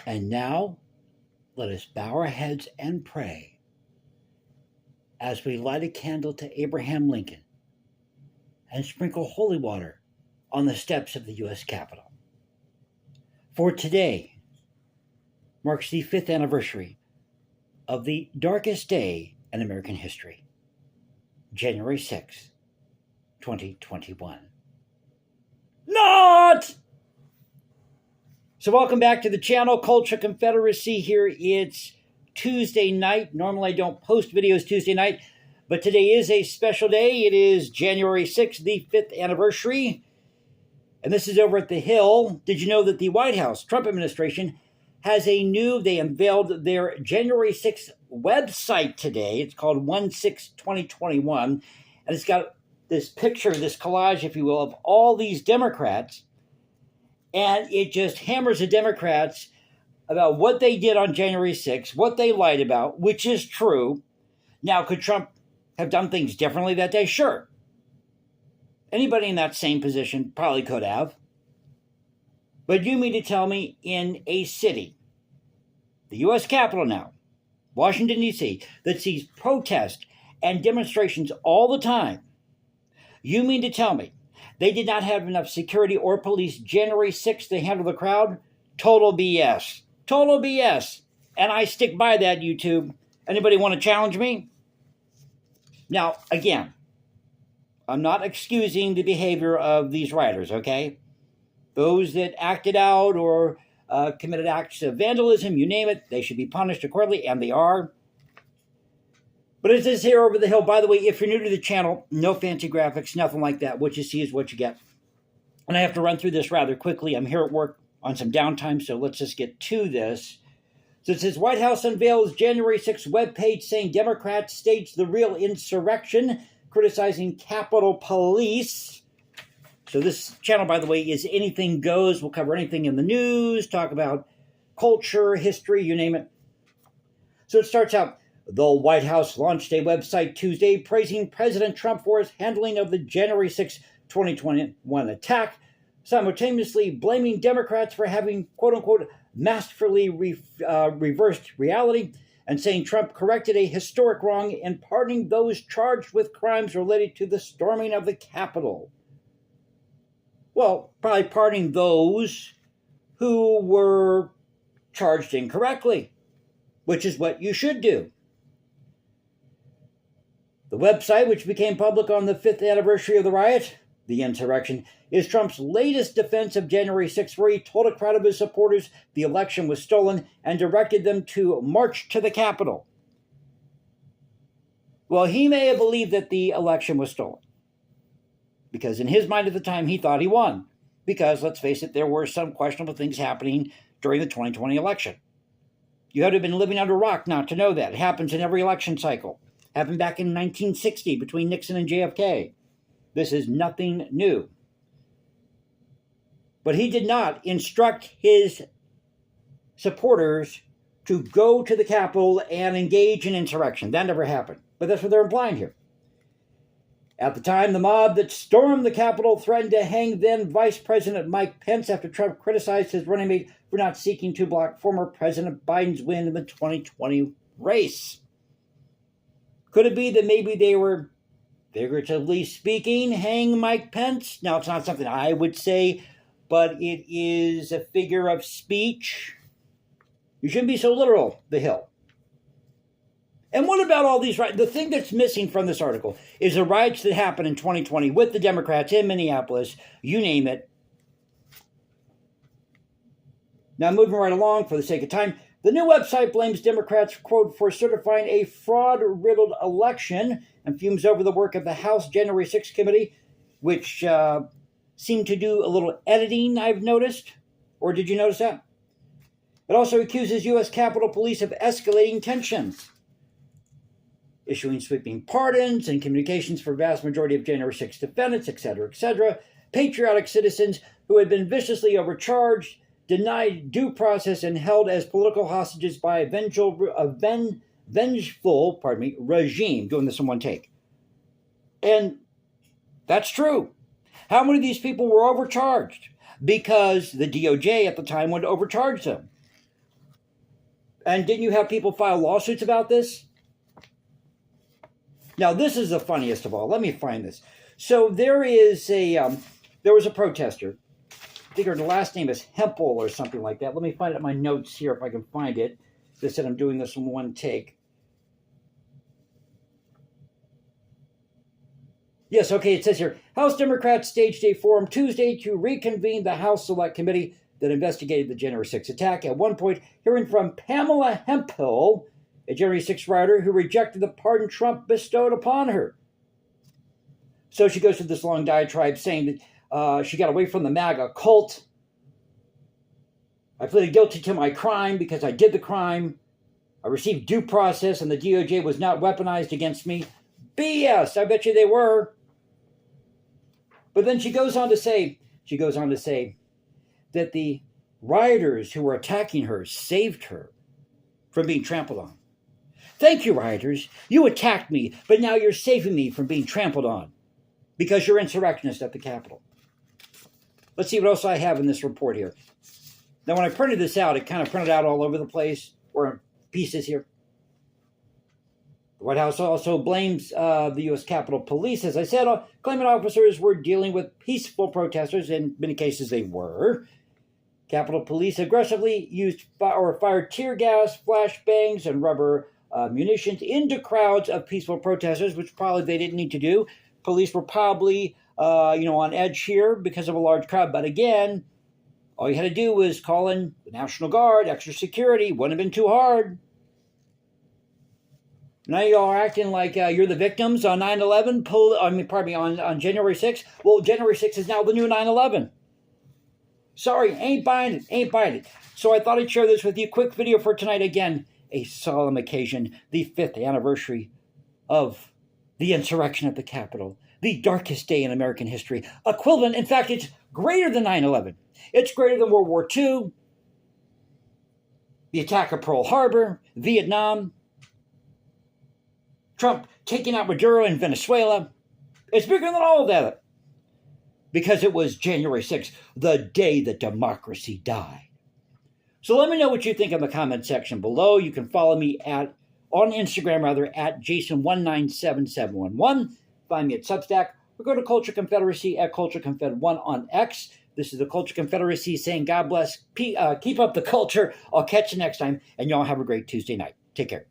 And now, let us bow our heads and pray as we light a candle to Abraham Lincoln and sprinkle holy water on the steps of the U.S. Capitol. For today marks the 5th anniversary of the darkest day in American history, January 6, 2021. Not! So welcome back to the channel, Culture Confederacy here. It's Tuesday night. Normally I don't post videos Tuesday night, but today is a special day. It is January 6th, the 5th anniversary. And this is over at the Hill. Did you know that the White House, Trump administration, they unveiled their January 6th website today. It's called 1/6/2021. And it's got this picture, this collage, if you will, of all these Democrats. And it just hammers the Democrats about what they did on January 6th, what they lied about, which is true. Now, could Trump have done things differently that day? Sure. Anybody in that same position probably could have. But you mean to tell me in a city, the U.S. Capitol now, Washington, D.C., that sees protests and demonstrations all the time, you mean to tell me they did not have enough security or police January 6th to handle the crowd? Total BS. Total BS. And I stick by that, YouTube. Anybody want to challenge me? Now, again, I'm not excusing the behavior of these rioters, okay? Those that acted out or committed acts of vandalism, you name it, they should be punished accordingly, and they are. But it says here over the Hill, by the way, if you're new to the channel, no fancy graphics, nothing like that. What you see is what you get. And I have to run through this rather quickly. I'm here at work on some downtime, so let's just get to this. So it says, White House unveils January 6th webpage saying Democrats staged the real insurrection, criticizing Capitol Police. So this channel, by the way, is Anything Goes. We'll cover anything in the news, talk about culture, history, you name it. So it starts out, the White House launched a website Tuesday praising President Trump for his handling of the January 6, 2021 attack, simultaneously blaming Democrats for having, quote-unquote, masterfully reversed reality, and saying Trump corrected a historic wrong in pardoning those charged with crimes related to the storming of the Capitol. Well, probably pardoning those who were charged incorrectly, which is what you should do. The website, which became public on the 5th anniversary of the riot, the insurrection, is Trump's latest defense of January 6th, where he told a crowd of his supporters the election was stolen and directed them to march to the Capitol. Well, he may have believed that the election was stolen, because in his mind at the time, he thought he won. Because, let's face it, there were some questionable things happening during the 2020 election. You had to have been living under a rock not to know that. It happens in every election cycle. Happened back in 1960 between Nixon and JFK. This is nothing new. But he did not instruct his supporters to go to the Capitol and engage in insurrection. That never happened. But that's what they're implying here. At the time, the mob that stormed the Capitol threatened to hang then Vice President Mike Pence after Trump criticized his running mate for not seeking to block former President Biden's win in the 2020 race. Could it be that maybe they were, figuratively speaking, hang Mike Pence? Now, it's not something I would say, but it is a figure of speech. You shouldn't be so literal, the Hill. And what about all these riots? The thing that's missing from this article is the riots that happened in 2020 with the Democrats in Minneapolis, you name it. Now, moving right along for the sake of time, the new website blames Democrats, quote, for certifying a fraud-riddled election and fumes over the work of the House January 6th committee, which seemed to do a little editing, I've noticed. Or did you notice that? It also accuses U.S. Capitol Police of escalating tensions, issuing sweeping pardons and communications for vast majority of January 6th defendants, etc., patriotic citizens who had been viciously overcharged, denied due process, and held as political hostages by a vengeful regime. Doing this in one take. And that's true. How many of these people were overcharged? Because the DOJ at the time would overcharge them. And didn't you have people file lawsuits about this? Now, this is the funniest of all. Let me find this. So there was a protester. I think her last name is Hempel or something like that. Let me find out my notes here if I can find it. They said I'm doing this in one take. Yes, okay, it says here, House Democrats staged a forum Tuesday to reconvene the House Select Committee that investigated the January 6th attack. At one point, hearing from Pamela Hempel, a January 6th writer who rejected the pardon Trump bestowed upon her. So she goes through this long diatribe saying that she got away from the MAGA cult. I pleaded guilty to my crime because I did the crime. I received due process and the DOJ was not weaponized against me. BS, I bet you they were. But then she goes on to say that the rioters who were attacking her saved her from being trampled on. Thank you, rioters. You attacked me, but now you're saving me from being trampled on because you're insurrectionists at the Capitol. Let's see what else I have in this report here. Now, when I printed this out, it kind of printed out all over the place, or in pieces here. The White House also blames the U.S. Capitol Police. As I said, claiming officers were dealing with peaceful protesters. In many cases, they were. Capitol Police aggressively used fired tear gas, flashbangs, and rubber munitions into crowds of peaceful protesters, which probably they didn't need to do. Police were probably, on edge here because of a large crowd. But again, all you had to do was call in the National Guard, extra security. Wouldn't have been too hard. Now you all are acting like you're the victims on 9/11. On January 6th. Well, January 6th is now the new 9/11. Sorry, ain't buying it. So I thought I'd share this with you. Quick video for tonight. Again, a solemn occasion, the 5th anniversary of the insurrection at the Capitol, the darkest day in American history. Equivalent, in fact, it's greater than 9/11. It's greater than World War II, the attack of Pearl Harbor, Vietnam, Trump taking out Maduro in Venezuela. It's bigger than all of that because it was January 6th, the day that democracy died. So let me know what you think in the comment section below. You can follow me on Instagram, at Jason197711. Find me at Substack or go to Culture Confederacy at CultureConfed1 on X. This is the Culture Confederacy saying God bless. Keep up the culture. I'll catch you next time, and y'all have a great Tuesday night. Take care.